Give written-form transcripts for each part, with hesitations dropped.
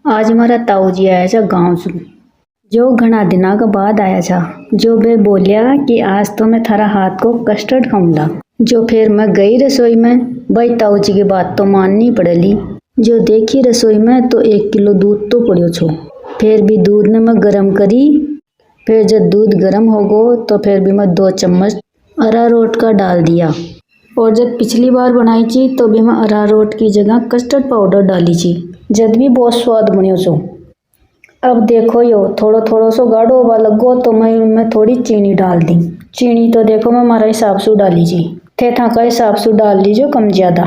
आज हमारा ताऊ जी आया था गाँव से, जो घना दिना के बाद आया था। जो वे बोलिया कि आज तो मैं थारा हाथ को कस्टर्ड खाऊंगा। जो फिर मैं गई रसोई में, भाई ताऊ जी की बात तो माननी पड़ेली। जो देखी रसोई में तो 1 किलो दूध तो पड़ियो छो। फिर भी दूध ने मैं गरम करी। फिर जब दूध गरम हो गो तो फिर भी मैं 2 चम्मच अरारोट का डाल दिया। और जब पिछली बार बनाई थी तो भी मैं अरारोट की जगह कस्टर्ड पाउडर डाली थी, जब भी बहुत स्वाद बनियो छो। अब देखो यो थोड़ो थोड़ो सो गाढ़ो होवा लगो तो मैं थोड़ी चीनी डाल दी। चीनी तो देखो मैं हमारा हिसाब से डाली जी, थे था का हिसाब से डाल लीजिए कम ज्यादा।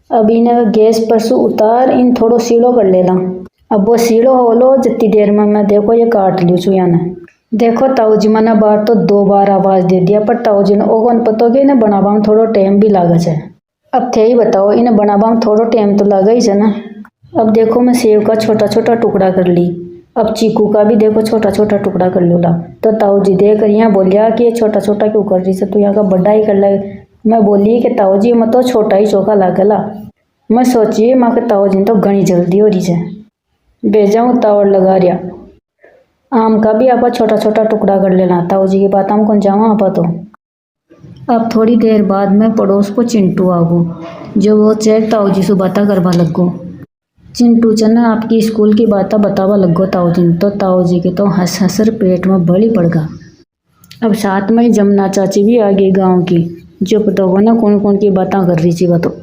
अब इन्हें गैस पर से उतार इन थोड़ो सीलो कर लेला। अब वो सीलो हो लो जितनी देर में मैं देखो ये काट लियो छू याने। देखो ताऊ जी मैंने बार तो 2 बार आवाज दे दिया, पर ताऊ जी ने ओगन पतो कि इन्हें बनावा में थोड़ो टाइम भी लागे है। अब थे ही बताओ इन्हें बनावा में थोड़ो टाइम तो लगा ही है ना। अब देखो मैं सेव का छोटा छोटा टुकड़ा कर ली। अब चीकू का भी देखो छोटा छोटा टुकड़ा कर लूला। तो ताऊ जी देख यहाँ बोलिया कि ये छोटा छोटा क्यों कर रही है, तू यहाँ का बड़ा ही कर ले। मैं बोली कि ताऊ जी मैं तो छोटा ही चोखा लागला। मैं सोची माँ के ताऊ जी तो घनी जल्दी हो रही है, भेजाऊँ तावड़ लगा रिया। आम का भी आपा छोटा छोटा टुकड़ा कर लेना, ताऊ जी की बात हम कौन जावा आपा तो। अब थोड़ी देर बाद में पड़ोस को चिंटू आगो, जो वो चेक ताऊ जी से बातें करवा लगो। चिंटू चना आपकी स्कूल की बातें बतावा लगो ताऊ जी, तो ताऊ जी के तो हंस हंस पेट में बड़ी पड़ गा। अब साथ में जमुना चाची भी आ गई गाँव की, जो पता होगा ना कौन कौन की बातें कर रही थी। तो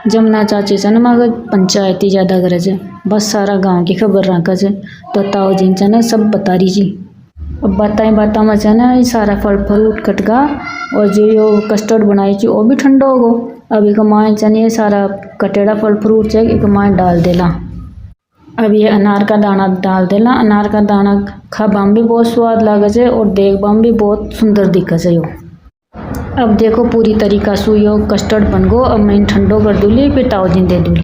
जमुना चाची से ना मगर पंचायती ज़्यादा करे छे, बस सारा गांव की खबर रखा छे। तो ताऊ जी से ना सब बता रही थी। अब बाता में से ना सारा फल फ्रूट कटगा, और जो यो कस्टर्ड बनाई थी वो भी ठंडा हो गो। अब एक माए चने ये सारा कटेड़ा फल फ्रूट है एक माए डाल देला। अब ये अनार का दाना डाल देला। अनार का दाना खाबा में भी बहुत स्वाद लागे छे और देखबा में भी बहुत सुंदर दिखे छे यो। अब देखो पूरी तरीका से यो कस्टर्ड बन गो। अब मैं ठंडो कर दूली, फिर ताऊ जी दे दूली।